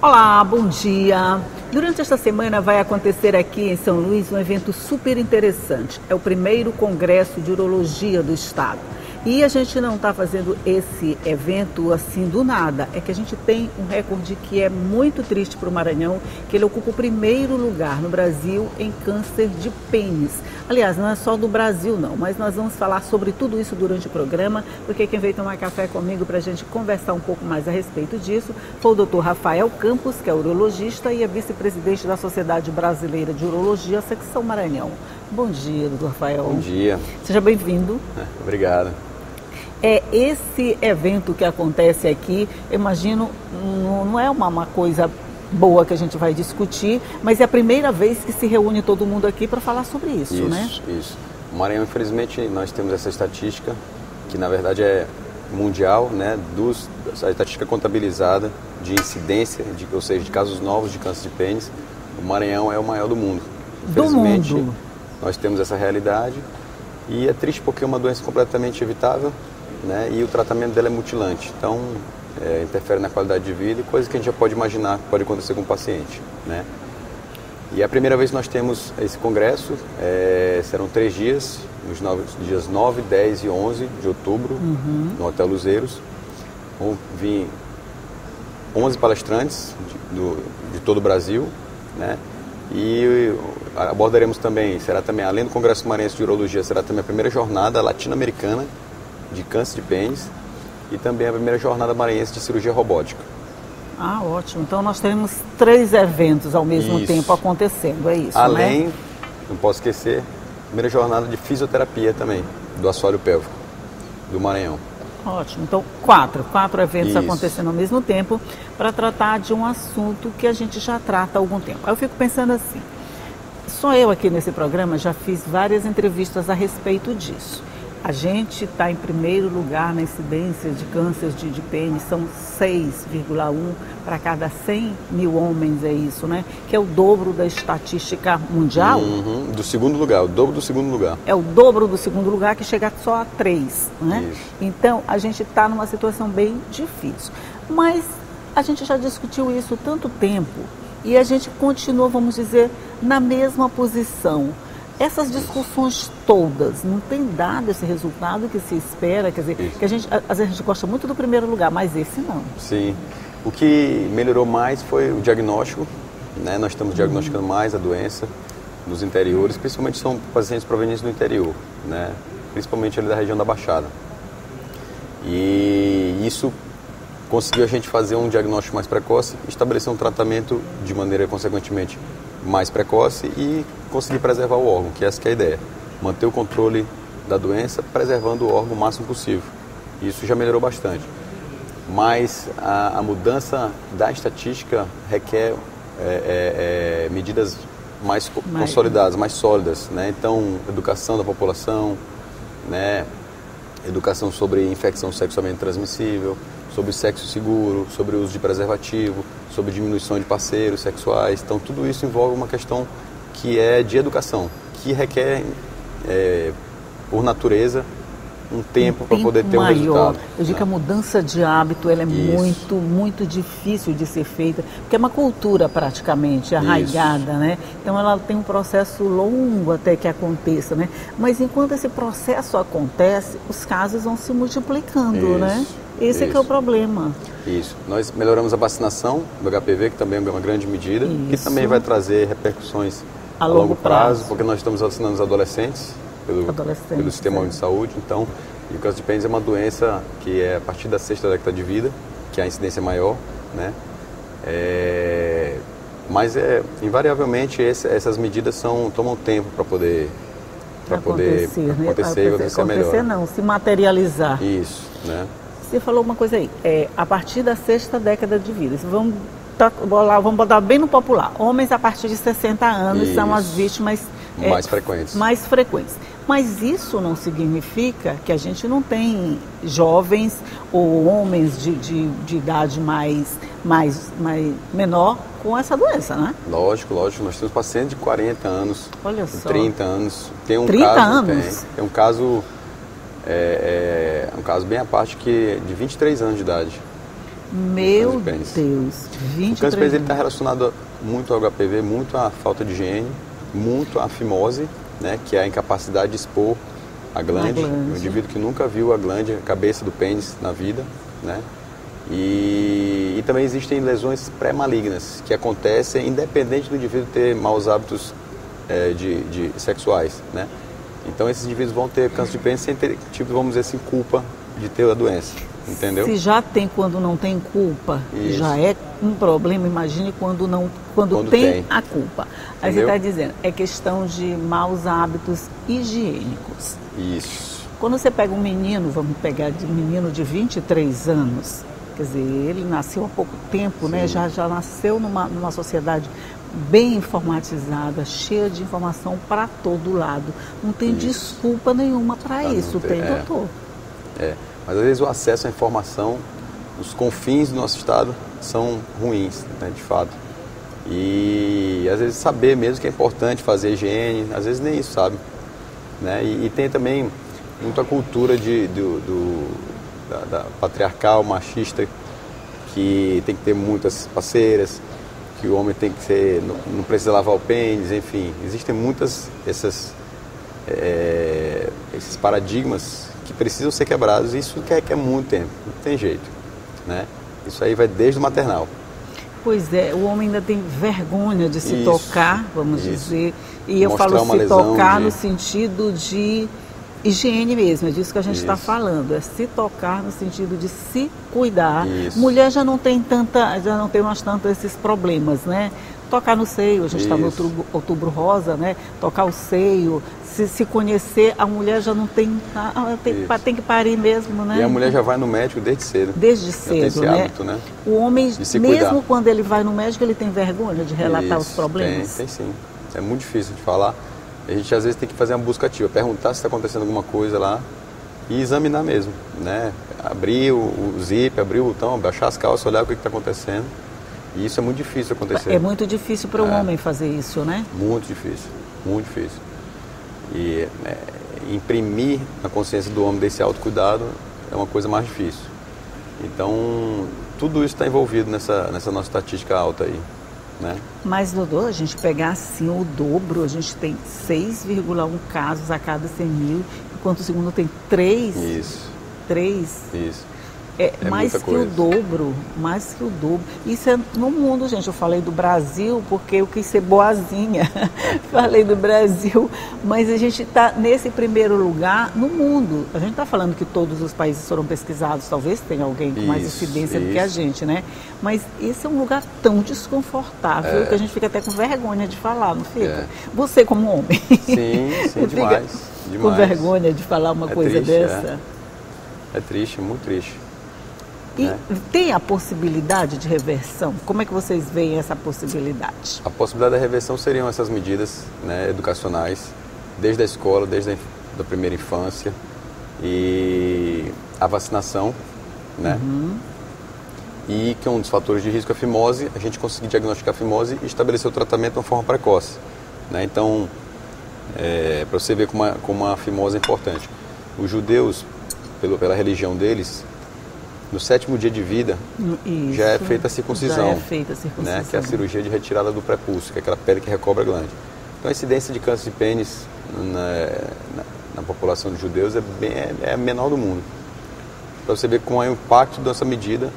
Olá, bom dia. Durante esta semana vai acontecer aqui em São Luís um evento super interessante. É o primeiro Congresso de Urologia do Estado. E a gente não está fazendo esse evento assim do nada. É que a gente tem um recorde que é muito triste para o Maranhão, que ele ocupa o primeiro lugar no Brasil em câncer de pênis. Aliás, não é só do Brasil não, mas nós vamos falar sobre tudo isso durante o programa, porque quem veio tomar café comigo para a gente conversar um pouco mais a respeito disso foi o Dr. Rafael Campos, que é urologista e é vice-presidente da Sociedade Brasileira de Urologia, secção Maranhão. Bom dia, Dr. Rafael. Bom dia. Seja bem-vindo. Obrigado. Esse evento que acontece aqui, eu imagino, não é uma coisa boa que a gente vai discutir, mas é a primeira vez que se reúne todo mundo aqui para falar sobre isso, né? Isso. O Maranhão, infelizmente, nós temos essa estatística, que na verdade é mundial, né? A estatística contabilizada de incidência, ou seja, de casos novos de câncer de pênis, o Maranhão é o maior do mundo. Infelizmente, do mundo. Nós temos essa realidade e é triste porque é uma doença completamente evitável, né? E o tratamento dela é mutilante, então interfere na qualidade de vida e coisas que a gente já pode imaginar que pode acontecer com o paciente, né? E é a primeira vez que nós temos esse congresso, serão 3 dias, nos dias 9, 10 e 11 de outubro, no Hotel Luzeiros. Vão vir 11 palestrantes de todo o Brasil, né? E abordaremos também, além do Congresso Maranhense de Urologia, será também a primeira jornada latino-americana de câncer de pênis e também a primeira jornada maranhense de cirurgia robótica. Ah, ótimo. Então nós teremos 3 eventos ao mesmo tempo acontecendo, é isso, além, né? Não posso esquecer, a primeira jornada de fisioterapia também, do assoalho pélvico, do Maranhão. Ótimo. Então, 4 eventos acontecendo ao mesmo tempo para tratar de um assunto que a gente já trata há algum tempo. Aí eu fico pensando assim, só eu aqui nesse programa já fiz várias entrevistas a respeito disso. A gente está em primeiro lugar na incidência de câncer de pênis, são 6,1 para cada 100 mil homens, é isso, né? Que é o dobro da estatística mundial. Do segundo lugar, o dobro do segundo lugar. É o dobro do segundo lugar, que chega só a 3, né? Isso. Então, a gente está numa situação bem difícil. Mas a gente já discutiu isso tanto tempo e a gente continua, vamos dizer, na mesma posição. Essas discussões todas não têm dado esse resultado que se espera, quer dizer, que às vezes a gente gosta muito do primeiro lugar, mas esse não. Sim. O que melhorou mais foi o diagnóstico, né? Nós estamos diagnosticando mais a doença nos interiores, principalmente são pacientes provenientes do interior, né? Principalmente ali da região da Baixada. E isso conseguiu a gente fazer um diagnóstico mais precoce, estabelecer um tratamento de maneira, consequentemente, mais precoce e conseguir preservar o órgão, que essa que é a ideia. Manter o controle da doença, preservando o órgão o máximo possível. Isso já melhorou bastante. Mas a mudança da estatística requer medidas mais consolidadas, mais sólidas, né? Então, educação da população, né? Educação sobre infecção sexualmente transmissível, sobre sexo seguro, sobre o uso de preservativo, sobre diminuição de parceiros sexuais. Então, tudo isso envolve uma questão que é de educação, que requer, por natureza, um tempo para poder ter um resultado. Eu digo que a mudança de hábito ela é muito, muito difícil de ser feita, porque é uma cultura praticamente arraigada, né? Então ela tem um processo longo até que aconteça, né? Mas enquanto esse processo acontece, os casos vão se multiplicando, né? Esse é que é o problema. Isso. Nós melhoramos a vacinação do HPV, que também é uma grande medida, que também vai trazer repercussões a longo prazo, porque nós estamos vacinando os adolescentes pelo Sistema Único de Saúde. Então, o câncer de pênis é uma doença que é a partir da 6ª década de vida, que a incidência é maior, né? Mas invariavelmente essas medidas tomam tempo para poder acontecer melhor. Não, se materializar. Isso, né? Você falou uma coisa aí, a partir da 6ª década de vida, vamos botar bem no popular, homens a partir de 60 anos são as vítimas mais frequentes. Mas isso não significa que a gente não tem jovens ou homens de idade menor com essa doença, né? Lógico. Nós temos pacientes de 40 anos, olha de só. 30 anos. Tem um 30 caso, anos? Tem um caso, um caso bem à parte que é de 23 anos de idade. Meu Deus, 23 O câncer de pênis está relacionado muito ao HPV, muito à falta de higiene, muito à fimose, né, que é a incapacidade de expor a glande. Um indivíduo que nunca viu a glande, a cabeça do pênis na vida, né? E também existem lesões pré-malignas que acontecem independente do indivíduo ter maus hábitos sexuais, né? Então esses indivíduos vão ter câncer de pênis sem ter, tipo, vamos dizer assim, culpa de ter a doença, entendeu? Se já tem quando não tem culpa, Isso. já é um problema, imagine quando tem a culpa. Aí você está dizendo, é questão de maus hábitos higiênicos. Isso. Quando você pega um menino, vamos pegar de um menino de 23 anos, quer dizer, ele nasceu há pouco tempo, né? Já nasceu numa sociedade bem informatizada, cheia de informação para todo lado. Não tem desculpa nenhuma para isso, tem, doutor? Mas às vezes o acesso à informação, os confins do nosso estado são ruins, né, de fato. E às vezes saber mesmo que é importante fazer higiene, às vezes nem isso sabe, né? E tem também muita cultura da patriarcal, machista, que tem que ter muitas parceiras, que o homem tem que ser, não precisa lavar o pênis, enfim. Existem muitas esses paradigmas que precisam ser quebrados, e isso quer muito tempo, não tem jeito, né? Isso aí vai desde o maternal. Pois é, o homem ainda tem vergonha de se tocar, vamos dizer, e eu Mostrar falo se tocar no sentido de higiene mesmo, é disso que a gente está falando, é se tocar no sentido de se cuidar. Isso. Mulher já não tem mais tanto esses problemas, né? Tocar no seio, a gente está no outubro rosa, né? Tocar o seio, se conhecer, a mulher já não tem, tem que parir mesmo, né? E a mulher já vai no médico desde cedo. Desde cedo, tem esse hábito, né? O homem, mesmo cuidar. quando ele vai no médico, ele tem vergonha de relatar os problemas? Tem sim. É muito difícil de falar. A gente às vezes tem que fazer uma busca ativa, perguntar se está acontecendo alguma coisa lá e examinar mesmo, né? Abrir o zip, abrir o botão, abaixar as calças, olhar o que está acontecendo. E isso é muito difícil de acontecer. É muito difícil para o homem fazer isso, né? Muito difícil, muito difícil. E imprimir na consciência do homem desse autocuidado é uma coisa mais difícil. Então, tudo isso está envolvido nessa nossa estatística alta aí, né? Mas, doutor, a gente pegar assim o dobro, a gente tem 6,1 casos a cada 100 mil, enquanto o segundo tem 3. Isso. 3. Isso. É mais que o dobro, mais que o dobro. Isso é no mundo, gente. Eu falei do Brasil porque eu quis ser boazinha. Falei do Brasil, mas a gente está nesse primeiro lugar no mundo. A gente está falando que todos os países foram pesquisados, talvez tenha alguém com mais incidência do que a gente, né? Mas esse é um lugar tão desconfortável que a gente fica até com vergonha de falar, não fica? Você como homem. Sim, demais. Com vergonha de falar uma coisa triste, dessa? É triste, muito triste. E tem a possibilidade de reversão? Como é que vocês veem essa possibilidade? A possibilidade da reversão seriam essas medidas, né, educacionais, desde a escola, desde a primeira infância, e a vacinação, né? E que é um dos fatores de risco é a fimose, a gente conseguir diagnosticar a fimose e estabelecer o tratamento de uma forma precoce, né? Então, para você ver como a fimose é importante. Os judeus, pela religião deles, no 7º dia de vida, já é feita a circuncisão, né, que é a cirurgia de retirada do prepúcio, que é aquela pele que recobre a glande. Então a incidência de câncer de pênis na população de judeus é a menor do mundo. Para você ver como é o impacto dessa medida.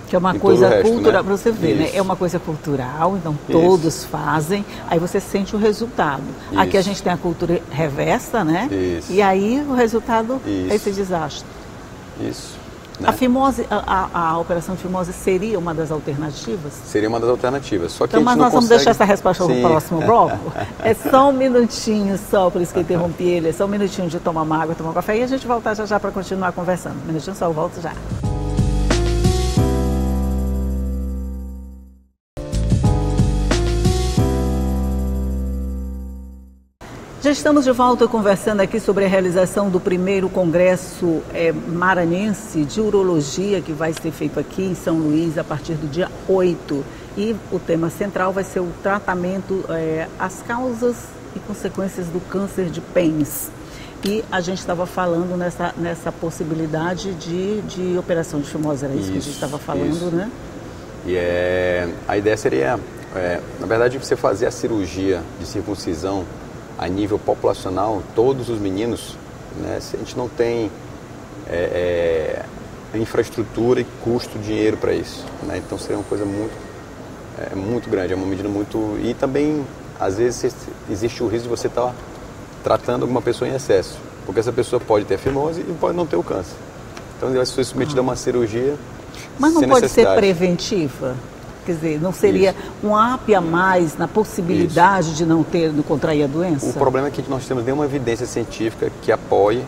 Que é uma coisa cultural, para você ver, né? É uma coisa cultural, então todos fazem, aí você sente o resultado. Aqui a gente tem a cultura reversa, né? E aí o resultado é esse desastre. Isso. Né? A fimose, a operação de fimose seria uma das alternativas? Seria uma das alternativas. Só que então, mas nós vamos deixar essa resposta no próximo bloco. É só um minutinho só, por isso que eu interrompi ele. É só um minutinho de tomar uma água, tomar um café e a gente volta já para continuar conversando. Um minutinho só, eu volto já. Já estamos de volta conversando aqui sobre a realização do primeiro congresso maranhense de urologia, que vai ser feito aqui em São Luís a partir do dia 8. E o tema central vai ser o tratamento, as causas e consequências do câncer de pênis. E a gente estava falando nessa possibilidade de operação de fimose, era isso que a gente estava falando, né? E a ideia seria, na verdade, você fazer a cirurgia de circuncisão a nível populacional, todos os meninos, né? Se a gente não tem infraestrutura e custo, dinheiro para isso, né? Então seria uma coisa muito grande, é uma medida muito... E também, às vezes, existe o risco de você estar tratando alguma pessoa em excesso, porque essa pessoa pode ter fimose e pode não ter o câncer. Então ele vai ser submetido a uma cirurgia. Mas não pode ser preventiva? Quer dizer, não seria um up a mais na possibilidade de não contrair a doença? O problema é que nós temos nenhuma evidência científica que apoie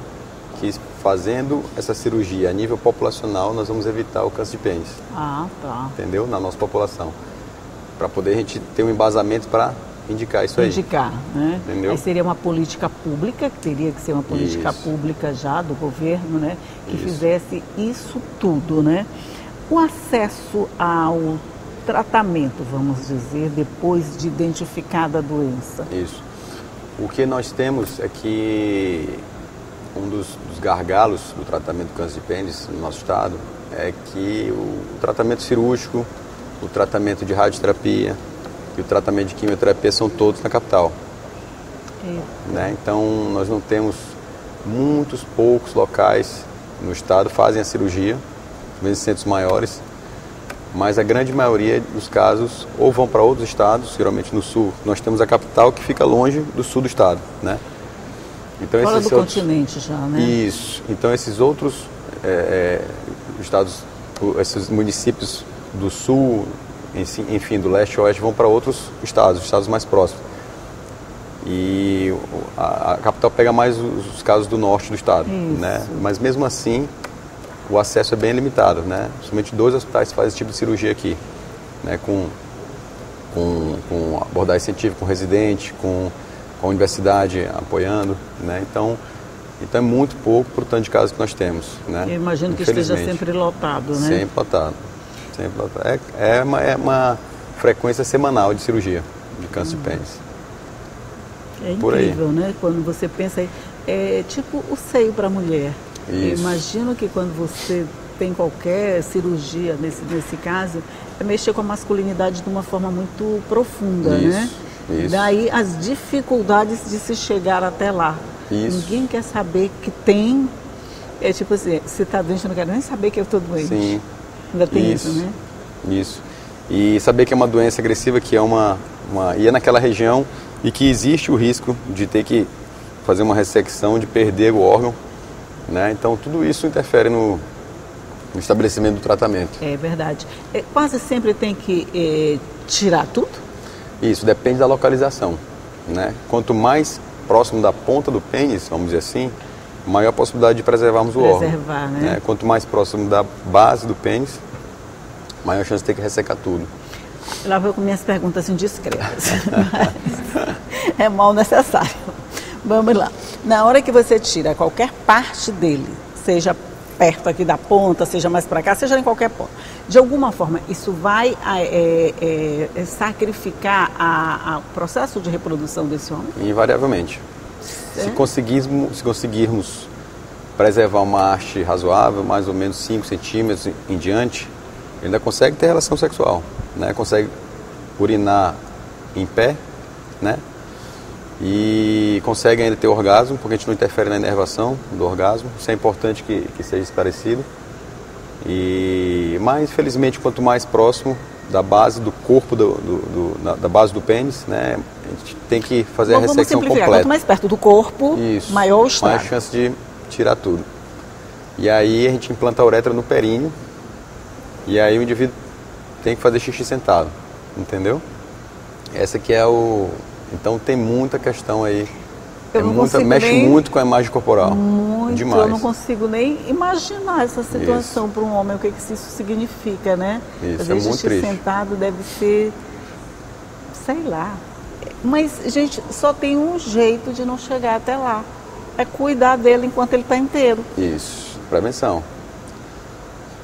que fazendo essa cirurgia a nível populacional nós vamos evitar o câncer de pênis. Ah, tá. Entendeu? Na nossa população. Para poder a gente ter um embasamento para indicar isso aí. Indicar, né? Entendeu? Aí seria uma política pública, que teria que ser uma política pública já do governo, né? Que fizesse isso tudo, né? O acesso ao tratamento, vamos dizer, depois de identificada a doença. Isso. O que nós temos é que um dos gargalos do tratamento do câncer de pênis no nosso estado é que o tratamento cirúrgico, o tratamento de radioterapia e o tratamento de quimioterapia são todos na capital. Né? Então, nós não temos poucos locais no estado fazem a cirurgia, nos centros maiores, mas a grande maioria dos casos ou vão para outros estados, geralmente no sul. Nós temos a capital que fica longe do sul do estado, né? Então, fora do continente já, né? Isso. Então, esses outros estados, esses municípios do sul, enfim, do leste e oeste, vão para outros estados, os estados mais próximos. E a capital pega mais os casos do norte do estado, né? Mas mesmo assim, o acesso é bem limitado, né? Somente 2 hospitais fazem esse tipo de cirurgia aqui, né? Com abordagem científica, com residente, com a universidade apoiando, né? Então é muito pouco para o tanto de casos que nós temos, né? Eu imagino que esteja sempre lotado, né? Sempre lotado. Sempre lotado. É uma frequência semanal de cirurgia de câncer de pênis. É incrível, né? Quando você pensa, é tipo o seio para a mulher. Eu imagino que quando você tem qualquer cirurgia, nesse caso, é mexer com a masculinidade de uma forma muito profunda, né? Isso. Daí as dificuldades de se chegar até lá. Isso. Ninguém quer saber que tem. É tipo assim, se está doente, eu não quero nem saber que eu estou doente. Sim. Ainda tem isso, né? Isso. E saber que é uma doença agressiva, que e é naquela região e que existe o risco de ter que fazer uma ressecção, de perder o órgão, né? Então tudo isso interfere no estabelecimento do tratamento. É verdade. Quase sempre tem que tirar tudo? Isso, depende da localização, né? Quanto mais próximo da ponta do pênis, vamos dizer assim, maior a possibilidade de preservarmos o órgão. Né? Quanto mais próximo da base do pênis, maior a chance de ter que ressecar tudo. Lá vou com minhas perguntas indiscretas, mas é mal necessário. Vamos lá. Na hora que você tira qualquer parte dele, seja perto aqui da ponta, seja mais para cá, seja em qualquer ponto, de alguma forma isso vai sacrificar o processo de reprodução desse homem? Invariavelmente. Se conseguirmos preservar uma haste razoável, mais ou menos 5 centímetros em diante, ele ainda consegue ter relação sexual, né? Consegue urinar em pé, né? E consegue ainda ter orgasmo, porque a gente não interfere na inervação do orgasmo. Isso é importante que seja esclarecido. Mas, infelizmente, quanto mais próximo da base do corpo, da base do pênis, né, a gente tem que fazer a ressecção completa. Quanto mais perto do corpo, maior o estrago. Mais chance de tirar tudo. E aí a gente implanta a uretra no períneo, e aí o indivíduo tem que fazer xixi sentado, entendeu? Essa que é Então tem muita questão aí, mexe muito com a imagem corporal. Demais. Eu não consigo nem imaginar essa situação para um homem, o que isso significa, né? Isso, às vezes muito triste. Sentado deve ser, sei lá. Mas, gente, só tem um jeito de não chegar até lá. É cuidar dele enquanto ele está inteiro. Isso, prevenção.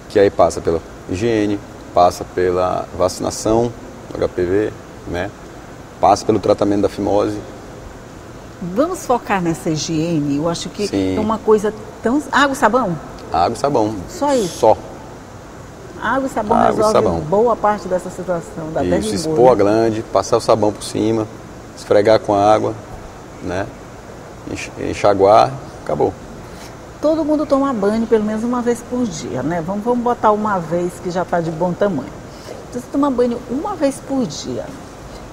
Que aí passa pela higiene, passa pela vacinação do HPV, né? Passa pelo tratamento da fimose, Vamos focar nessa higiene. Eu acho que Sim. é uma coisa tão... Água e sabão? Água e sabão. Só isso? Só. Água e sabão Água e resolve sabão. boa parte dessa situação. Dá até Isso, rigor, expor a né? glande, passar o sabão por cima, esfregar com a água, né? Enxaguar, acabou. Todo mundo toma banho pelo menos uma vez por dia, né? Vamos botar uma vez que já está de bom tamanho. Então, você toma banho uma vez por dia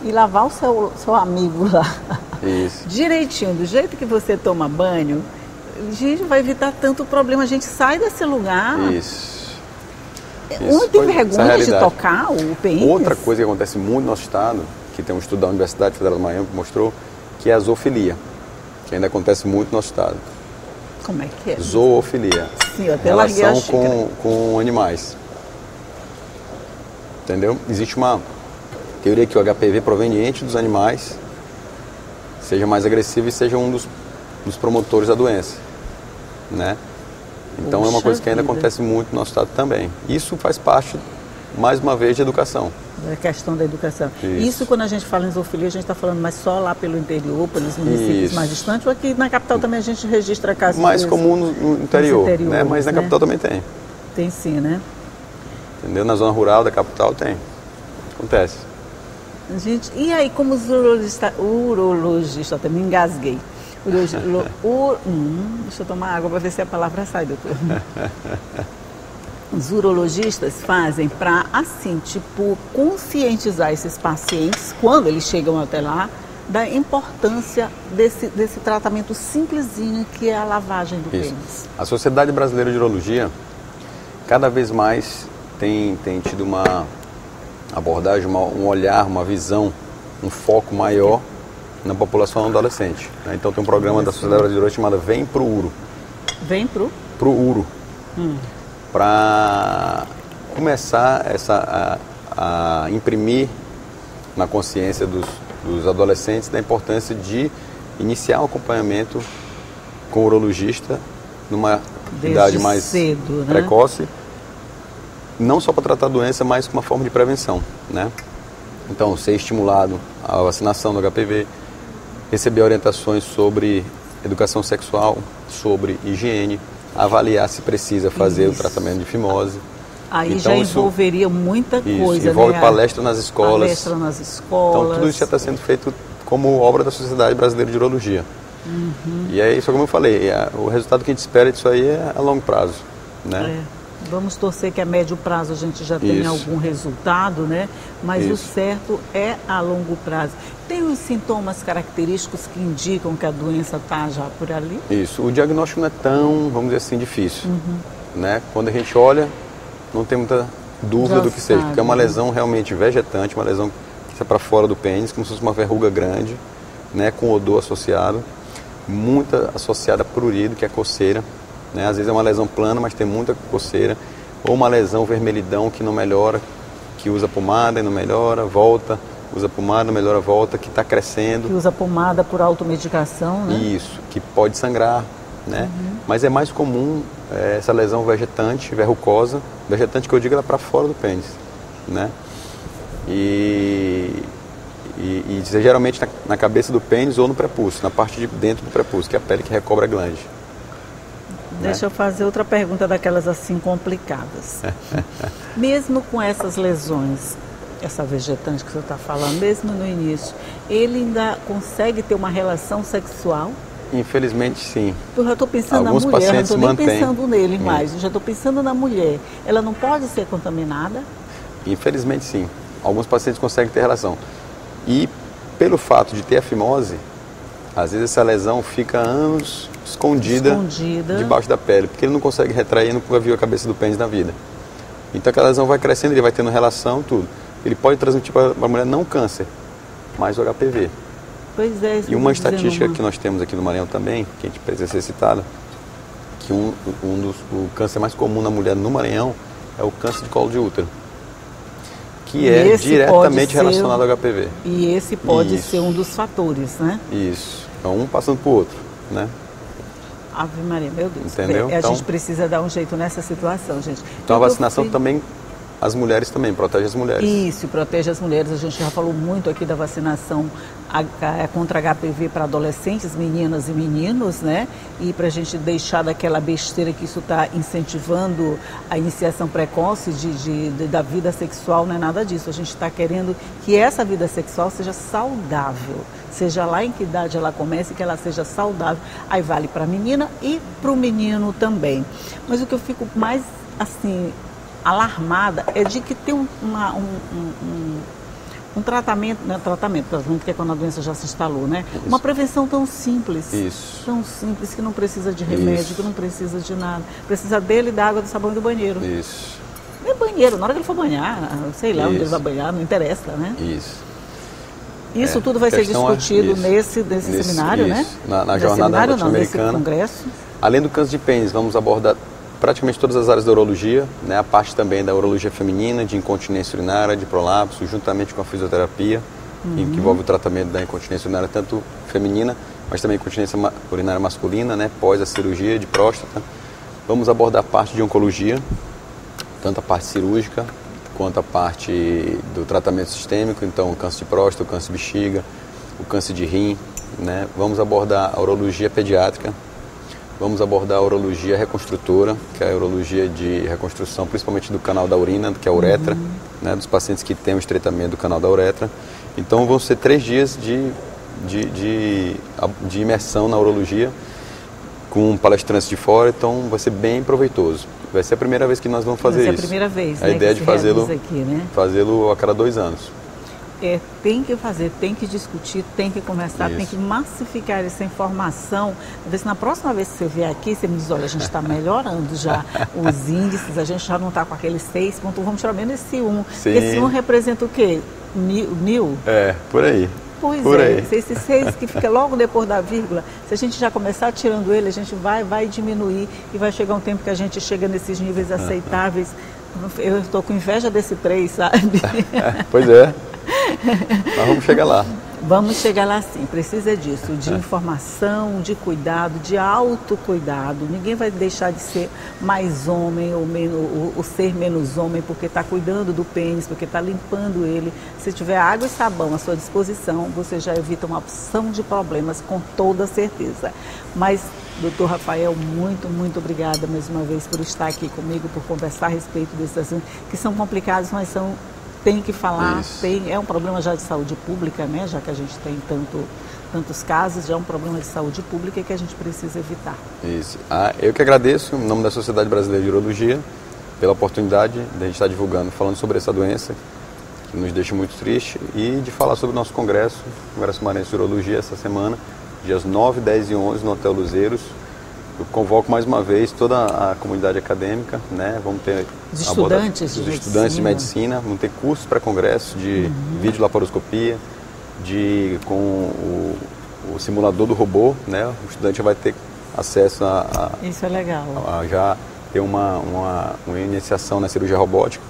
e lavar o seu amigo lá Isso. direitinho, do jeito que você toma banho, a gente vai evitar tanto problema. A gente sai desse lugar. Isso. Um tem Essa vergonha de realidade. tocar o pênis. Outra coisa que acontece muito no nosso estado, que tem um estudo da Universidade Federal do Maranhão que mostrou, que é a zoofilia, que ainda acontece muito no nosso estado. Como é que é? Zoofilia. Sim, eu até larguei a Relação xícara. com animais. Entendeu? Existe uma teoria que o HPV proveniente dos animais seja mais agressivo e seja um dos promotores da doença, né? Então é uma Puxa coisa que ainda vida. acontece muito no nosso estado também. Isso faz parte, mais uma vez, de educação. A questão da educação. Isso. Isso quando a gente fala em zoofilia, a gente está falando mais só lá pelo interior, pelos municípios Isso. mais distantes, ou aqui na capital também a gente registra casos Mais desses? comum no interior, né? interiores, Mas na né? capital também tem. Tem sim, né? Entendeu? Na zona rural da capital tem. Acontece. Gente, e aí, como os urologista, até me engasguei. Deixa eu tomar água para ver se a palavra sai, doutor. Os urologistas fazem para, assim, tipo, conscientizar esses pacientes, quando eles chegam até lá, da importância desse tratamento simplesinho que é a lavagem do Isso. pênis. A Sociedade Brasileira de Urologia cada vez mais tem tido uma abordagem, um olhar, uma visão, um foco maior na população adolescente, né? Então tem um programa da Sociedade Brasileira chamado Vem Pro Uro. Vem pro? Pro Uro. Para começar a imprimir na consciência dos adolescentes da importância de iniciar um acompanhamento com o urologista numa idade mais cedo, né? precoce, não só para tratar a doença, mas como uma forma de prevenção, né? Então, ser estimulado à vacinação do HPV, receber orientações sobre educação sexual, sobre higiene, avaliar se precisa fazer o tratamento de fimose. Aí Então, já isso- envolveria muita coisa, envolve né? palestra nas escolas. Palestra nas escolas. Então, tudo isso já está sendo feito como obra da Sociedade Brasileira de Urologia. E é isso, como eu falei, o resultado que a gente espera disso aí é a longo prazo, né? É. Vamos torcer que a médio prazo a gente já tenha Isso. algum resultado, né? Mas o Isso. certo é a longo prazo. Tem os sintomas característicos que indicam que a doença está já por ali? Isso. O diagnóstico não é tão, vamos dizer assim, difícil, né? Quando a gente olha, não tem muita dúvida Já do que seja, sabe, porque é uma né? lesão realmente vegetante, uma lesão que está para fora do pênis, como se fosse uma verruga grande, né? Com odor associado, muita associada a prurido, que é coceira, né? Às vezes é uma lesão plana, mas tem muita coceira, ou uma lesão vermelhidão que não melhora, que usa pomada e não melhora, volta, usa pomada, não melhora, volta, que está crescendo. Que usa pomada por automedicação, né? Isso, que pode sangrar, né? Mas é mais comum essa lesão vegetante, verrucosa, vegetante que eu digo ela para fora do pênis, né? E geralmente na cabeça do pênis ou no prepúcio, na parte de dentro do prepúcio, que é a pele que recobre a glande. Deixa eu fazer outra pergunta daquelas assim complicadas. Mesmo com essas lesões, essa vegetante que você está falando, mesmo no início, ele ainda consegue ter uma relação sexual? Infelizmente, sim. Eu já estou pensando Alguns na mulher, não pacientes estou nem mantêm. pensando nele mais, eu já estou pensando na mulher. Ela não pode ser contaminada? Infelizmente, sim. Alguns pacientes conseguem ter relação. E pelo fato de ter a fimose, às vezes essa lesão fica anos escondida debaixo da pele, porque ele não consegue retrair, nunca viu a cabeça do pênis na vida. Então aquela lesão vai crescendo, ele vai tendo relação, tudo. Ele pode transmitir para a mulher não câncer, mas o HPV. Pois é. E uma estatística que nós temos aqui no Maranhão também, que a gente precisa ser citada, que o câncer mais comum na mulher no Maranhão é o câncer de colo de útero, que é diretamente relacionado ao HPV. E esse pode Isso. ser um dos fatores, né? Isso. É um passando para o outro, né? Ave Maria, meu Deus. Entendeu? A Então- gente precisa dar um jeito nessa situação, gente. Então a vacinação também as mulheres também, protege as mulheres. Isso, protege as mulheres. A gente já falou muito aqui da vacinação contra HPV para adolescentes, meninas e meninos, né? E para a gente deixar daquela besteira que isso está incentivando a iniciação precoce da vida sexual, não é nada disso. A gente está querendo que essa vida sexual seja saudável, seja lá em que idade ela comece, que ela seja saudável. Aí vale para a menina e para o menino também. Mas o que eu fico mais, assim, alarmada é de que tem um tratamento, né? Tratamento, que é quando a doença já se instalou, né? Isso. Uma prevenção tão simples. Isso. Tão simples, que não precisa de remédio, isso, que não precisa de nada. Precisa dele, da água, do sabão e do banheiro. Isso. É banheiro, na hora que ele for banhar, sei lá, isso, onde ele vai banhar, não interessa, né? Isso. Isso tudo vai ser discutido nesse seminário, isso, né? Na jornada norte-americana. Nesse congresso. Além do câncer de pênis, vamos abordar praticamente todas as áreas da urologia, né? A parte também da urologia feminina, de incontinência urinária, de prolapso, juntamente com a fisioterapia, que envolve o tratamento da incontinência urinária, tanto feminina, mas também incontinência urinária masculina, né? Pós a cirurgia de próstata. Vamos abordar a parte de oncologia, tanto a parte cirúrgica, quanto a parte do tratamento sistêmico, então o câncer de próstata, o câncer de bexiga, o câncer de rim, né? Vamos abordar a urologia pediátrica. Vamos abordar a urologia reconstrutora, que é a urologia de reconstrução, principalmente do canal da urina, que é a uretra, né, dos pacientes que têm o estreitamento do canal da uretra. Então vão ser 3 dias de imersão na urologia, com palestrantes de fora, então vai ser bem proveitoso. Vai ser a primeira vez que nós vamos fazer isso. Vai ser a primeira vez, a né, ideia de fazê-lo né? A cada 2 anos. Tem que fazer, tem que discutir, tem que conversar, tem que massificar essa informação. Ver se na próxima vez que você vier aqui, você me diz, olha, a gente está melhorando já os índices, a gente já não está com aqueles 6 pontos, vamos tirar menos esse 1. Sim. Esse 1 representa o quê? Mil? Por aí. Pois por é, aí. Esse 6 que fica logo depois da vírgula, se a gente já começar tirando ele, a gente vai diminuir e vai chegar um tempo que a gente chega nesses níveis aceitáveis. Eu estou com inveja desse 3, sabe? Pois é. Mas vamos chegar lá. Vamos chegar lá sim, precisa disso, de informação, de cuidado, de autocuidado. Ninguém vai deixar de ser mais homem ou ser menos homem porque está cuidando do pênis, porque está limpando ele. Se tiver água e sabão à sua disposição, você já evita uma opção de problemas, com toda certeza. Mas, doutor Rafael, muito obrigada mais uma vez por estar aqui comigo, por conversar a respeito desses assuntos, que são complicados, mas tem que falar, é um problema já de saúde pública, né? Já que a gente tem tantos casos, já é um problema de saúde pública que a gente precisa evitar. Isso. Eu que agradeço, em nome da Sociedade Brasileira de Urologia, pela oportunidade de a gente estar divulgando, falando sobre essa doença, que nos deixa muito triste, e de falar sobre o nosso congresso, Congresso Maranhense de Urologia, essa semana, dias 9, 10 e 11, no Hotel Luzeiros. Eu convoco mais uma vez toda a comunidade acadêmica, né? Vamos ter os estudantes de medicina, vamos ter cursos para congresso de videolaparoscopia, com o simulador do robô, né? O estudante vai ter acesso isso é legal. A já ter uma iniciação na cirurgia robótica.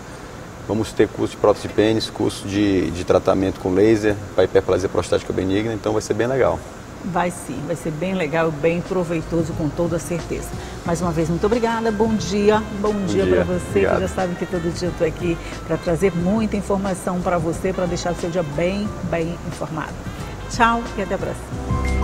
Vamos ter curso de prótese de pênis, curso de tratamento com laser para hiperplasia prostática benigna, então vai ser bem legal. Vai sim, vai ser bem legal, bem proveitoso, com toda certeza. Mais uma vez, muito obrigada, bom dia para você, obrigado. Que já sabe que todo dia eu estou aqui para trazer muita informação para você, para deixar o seu dia bem informado. Tchau e até a próxima.